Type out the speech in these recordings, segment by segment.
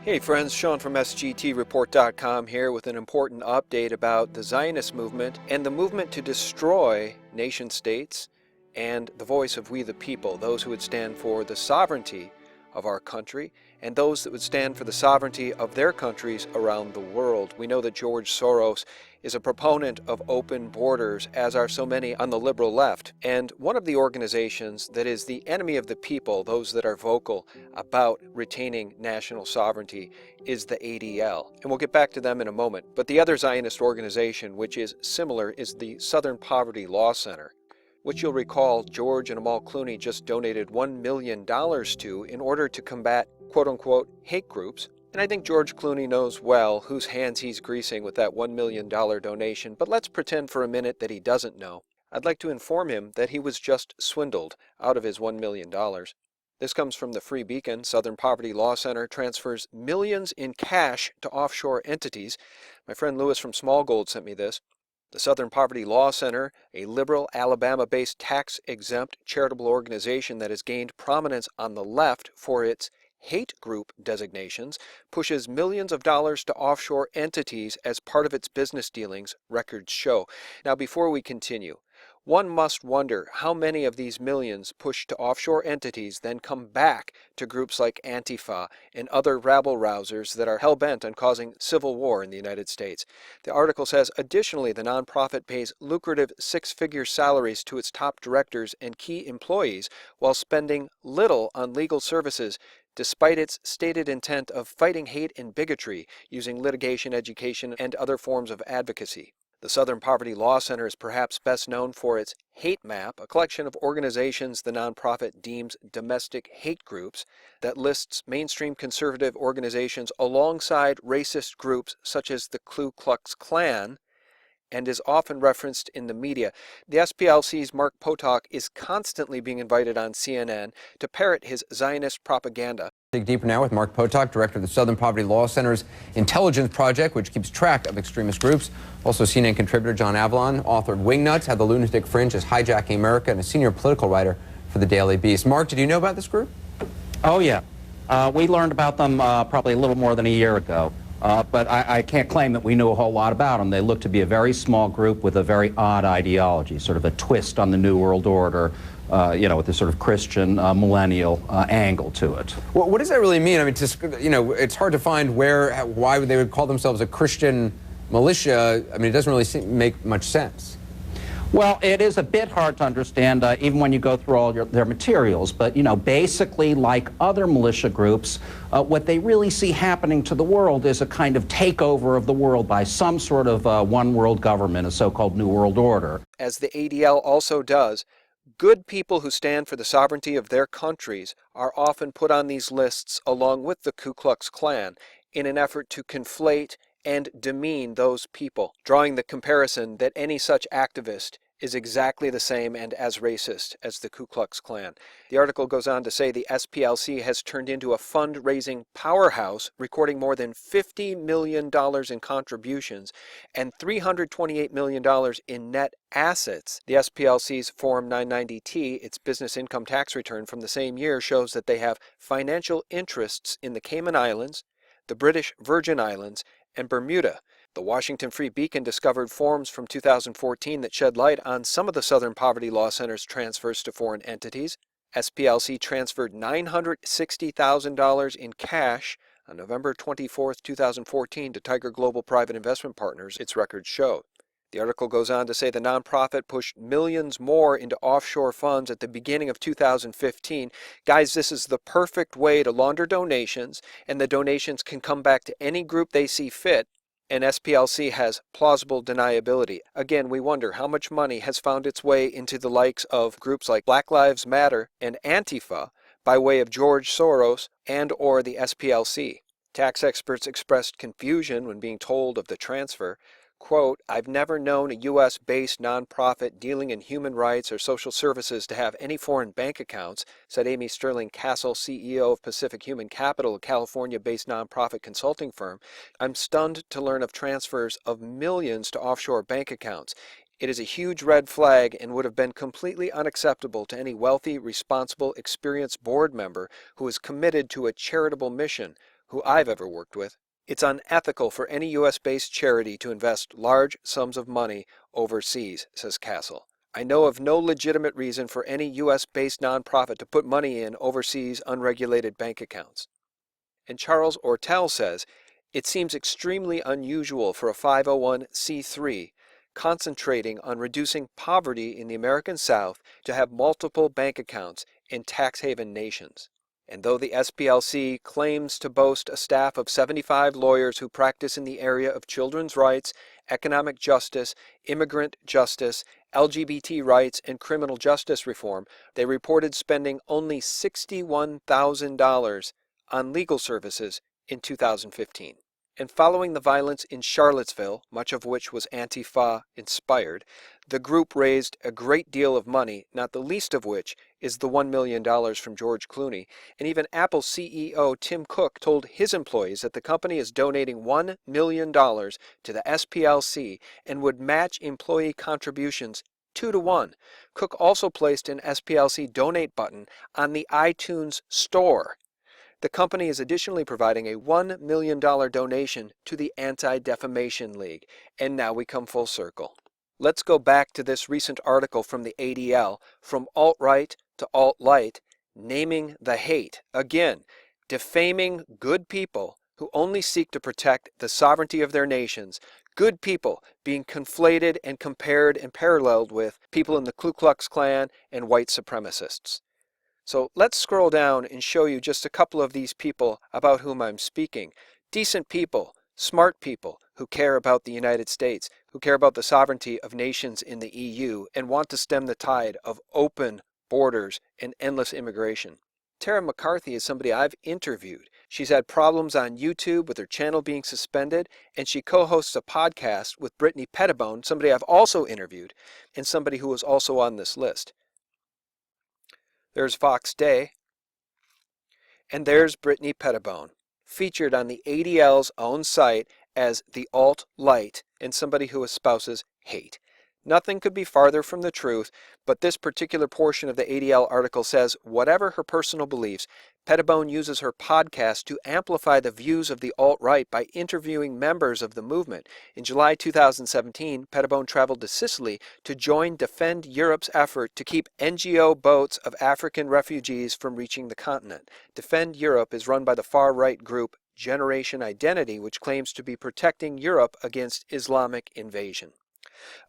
Hey friends, Sean from SGTReport.com here with an important update about the Zionist movement and the movement to destroy nation states and the voice of we the people, those who would stand for the sovereignty of our country and those that would stand for the sovereignty of their countries around the world. We know that George Soros is a proponent of open borders, as are so many on the liberal left. And one of the organizations that is the enemy of the people, those that are vocal about retaining national sovereignty, is the ADL. And we'll get back to them in a moment. But the other Zionist organization, which is similar, is the Southern Poverty Law Center, which you'll recall George and Amal Clooney just donated $1 million to in order to combat quote-unquote hate groups. And I think George Clooney knows well whose hands he's greasing with that $1 million donation, but let's pretend for a minute that he doesn't know. I'd like to inform him that he was just swindled out of his $1 million. This comes from the Free Beacon. Southern Poverty Law Center transfers millions in cash to offshore entities. My friend Lewis from Small Gold sent me this. The Southern Poverty Law Center, a liberal, Alabama-based, tax-exempt charitable organization that has gained prominence on the left for its hate group designations, pushes millions of dollars to offshore entities as part of its business dealings, records show. Now, before we continue, one must wonder how many of these millions pushed to offshore entities then come back to groups like Antifa and other rabble-rousers that are hell-bent on causing civil war in the United States. The article says, additionally, the nonprofit pays lucrative six-figure salaries to its top directors and key employees while spending little on legal services, despite its stated intent of fighting hate and bigotry using litigation, education, and other forms of advocacy. The Southern Poverty Law Center is perhaps best known for its Hate Map, a collection of organizations the nonprofit deems domestic hate groups that lists mainstream conservative organizations alongside racist groups such as the Ku Klux Klan, and is often referenced in the media. The SPLC's Mark Potok is constantly being invited on CNN to parrot his Zionist propaganda. Dig deeper now with Mark Potok, director of the Southern Poverty Law Center's Intelligence Project, which keeps track of extremist groups. Also CNN contributor John Avlon, author of Wingnuts, How the Lunatic Fringe is Hijacking America, and a senior political writer for the Daily Beast. Mark, did you know about this group? Oh, yeah. We learned about them probably a little more than a year ago. But I can't claim that we knew a whole lot about them. They look to be a very small group with a very odd ideology, sort of a twist on the New World Order, with this sort of Christian millennial angle to it. Well, what does that really mean? I mean, it's hard to find why they would call themselves a Christian militia. I mean, it doesn't really make much sense. Well, it is a bit hard to understand, even when you go through all their materials. But, basically, like other militia groups, what they really see happening to the world is a kind of takeover of the world by some sort of one world government, a so-called New World Order. As the ADL also does, good people who stand for the sovereignty of their countries are often put on these lists along with the Ku Klux Klan in an effort to conflate and demean those people, drawing the comparison that any such activist is exactly the same and as racist as the Ku Klux Klan. The article goes on to say the SPLC has turned into a fundraising powerhouse, recording more than $50 million in contributions and $328 million in net assets. The SPLC's Form 990-T, its business income tax return from the same year, shows that they have financial interests in the Cayman Islands, the British Virgin Islands, and Bermuda. The Washington Free Beacon discovered forms from 2014 that shed light on some of the Southern Poverty Law Center's transfers to foreign entities. SPLC transferred $960,000 in cash on November 24, 2014 to Tiger Global Private Investment Partners, its records show. The article goes on to say the nonprofit pushed millions more into offshore funds at the beginning of 2015. Guys, this is the perfect way to launder donations, and the donations can come back to any group they see fit, and SPLC has plausible deniability. Again, we wonder how much money has found its way into the likes of groups like Black Lives Matter and Antifa by way of George Soros and or the SPLC. Tax experts expressed confusion when being told of the transfer. Quote, I've never known a U.S.-based nonprofit dealing in human rights or social services to have any foreign bank accounts, said Amy Sterling Castle, CEO of Pacific Human Capital, a California-based nonprofit consulting firm. I'm stunned to learn of transfers of millions to offshore bank accounts. It is a huge red flag and would have been completely unacceptable to any wealthy, responsible, experienced board member who is committed to a charitable mission. who I've ever worked with. It's unethical for any U.S.-based charity to invest large sums of money overseas, says Castle. I know of no legitimate reason for any U.S.-based nonprofit to put money in overseas unregulated bank accounts. And Charles Ortel says, it seems extremely unusual for a 501c3 concentrating on reducing poverty in the American South to have multiple bank accounts in tax haven nations. And though the SPLC claims to boast a staff of 75 lawyers who practice in the area of children's rights, economic justice, immigrant justice, LGBT rights, and criminal justice reform, they reported spending only $61,000 on legal services in 2015. And following the violence in Charlottesville, much of which was Antifa inspired, the group raised a great deal of money, not the least of which is the $1 million from George Clooney. And even Apple CEO Tim Cook told his employees that the company is donating $1 million to the SPLC and would match employee contributions 2-to-1. Cook also placed an SPLC donate button on the iTunes Store. The company is additionally providing a $1 million donation to the Anti-Defamation League. And now we come full circle. Let's go back to this recent article from the ADL, From Alt-Right to Alt-Light, naming the hate. Again, defaming good people who only seek to protect the sovereignty of their nations. Good people being conflated and compared and paralleled with people in the Ku Klux Klan and white supremacists. So let's scroll down and show you just a couple of these people about whom I'm speaking. Decent people, smart people who care about the United States, who care about the sovereignty of nations in the EU and want to stem the tide of open borders and endless immigration. Tara McCarthy is somebody I've interviewed. She's had problems on YouTube with her channel being suspended, and she co-hosts a podcast with Brittany Pettibone, somebody I've also interviewed, and somebody who was also on this list. There's Fox Day, and there's Brittany Pettibone, featured on the ADL's own site as the alt-light and somebody who espouses hate. Nothing could be farther from the truth, but this particular portion of the ADL article says, whatever her personal beliefs, Pettibone uses her podcast to amplify the views of the alt-right by interviewing members of the movement. In July 2017, Pettibone traveled to Sicily to join Defend Europe's effort to keep NGO boats of African refugees from reaching the continent. Defend Europe is run by the far-right group Generation Identity, which claims to be protecting Europe against Islamic invasion.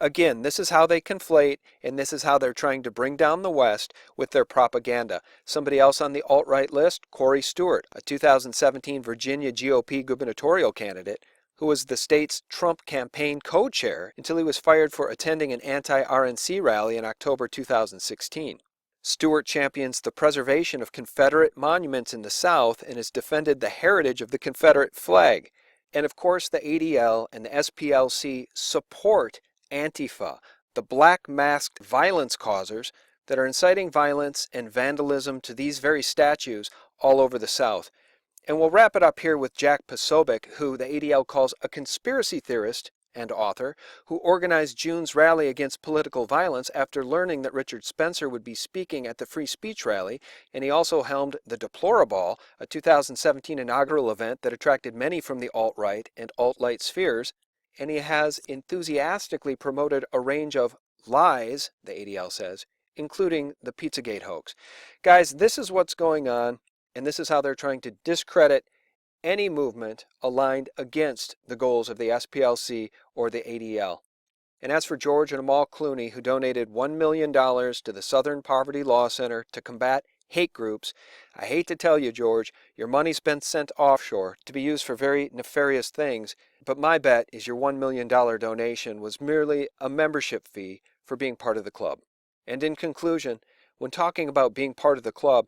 Again, this is how they conflate, and this is how they're trying to bring down the West with their propaganda. Somebody else on the alt-right list, Corey Stewart, a 2017 Virginia GOP gubernatorial candidate, who was the state's Trump campaign co-chair until he was fired for attending an anti-RNC rally in October 2016. Stewart champions the preservation of Confederate monuments in the South and has defended the heritage of the Confederate flag. And of course, the ADL and the SPLC support Antifa, the black masked violence causers that are inciting violence and vandalism to these very statues all over the South. And we'll wrap it up here with Jack Posobiec, who the ADL calls a conspiracy theorist and author, who organized June's rally against political violence after learning that Richard Spencer would be speaking at the free speech rally, and he also helmed the Deploraball, a 2017 inaugural event that attracted many from the alt-right and alt-light spheres, and he has enthusiastically promoted a range of lies, the ADL says, including the Pizzagate hoax. Guys, this is what's going on, and this is how they're trying to discredit any movement aligned against the goals of the SPLC or the ADL. And as for George and Amal Clooney, who donated $1 million to the Southern Poverty Law Center to combat hate groups, I hate to tell you, George, your money's been sent offshore to be used for very nefarious things, but my bet is your $1 million donation was merely a membership fee for being part of the club. And in conclusion, when talking about being part of the club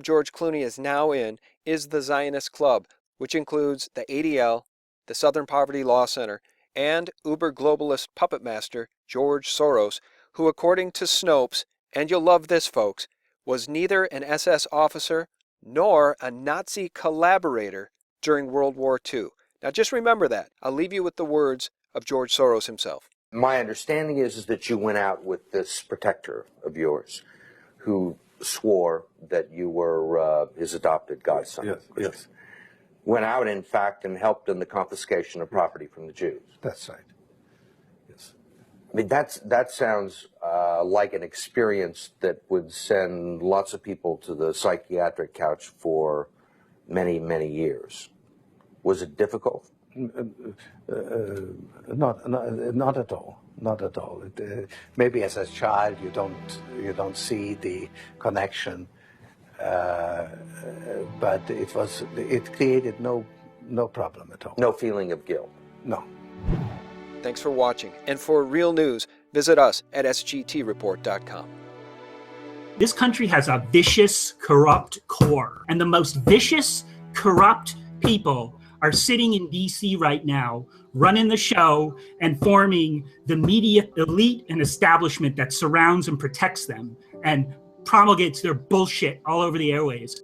George Clooney is now in is the Zionist Club, which includes the ADL, the Southern Poverty Law Center, and uber globalist puppet master George Soros, who according to Snopes, and you'll love this folks, was neither an SS officer nor a Nazi collaborator during World War II. Now just remember that. I'll leave you with the words of George Soros himself. My understanding is that you went out with this protector of yours who swore that you were his adopted godson. Yes, yes. went out, in fact, and helped in the confiscation of property from the Jews. That's right. Yes. I mean, that sounds like an experience that would send lots of people to the psychiatric couch for many, many years. Was it difficult? Not at all. Not at all. Maybe as a child you don't see the connection, but it created no problem at all. No feeling of guilt? No. Thanks for watching, and for real news, visit us at sgtreport.com. This country has a vicious, corrupt core, and the most vicious, corrupt people are sitting in DC right now, running the show and forming the media elite and establishment that surrounds and protects them and promulgates their bullshit all over the airways.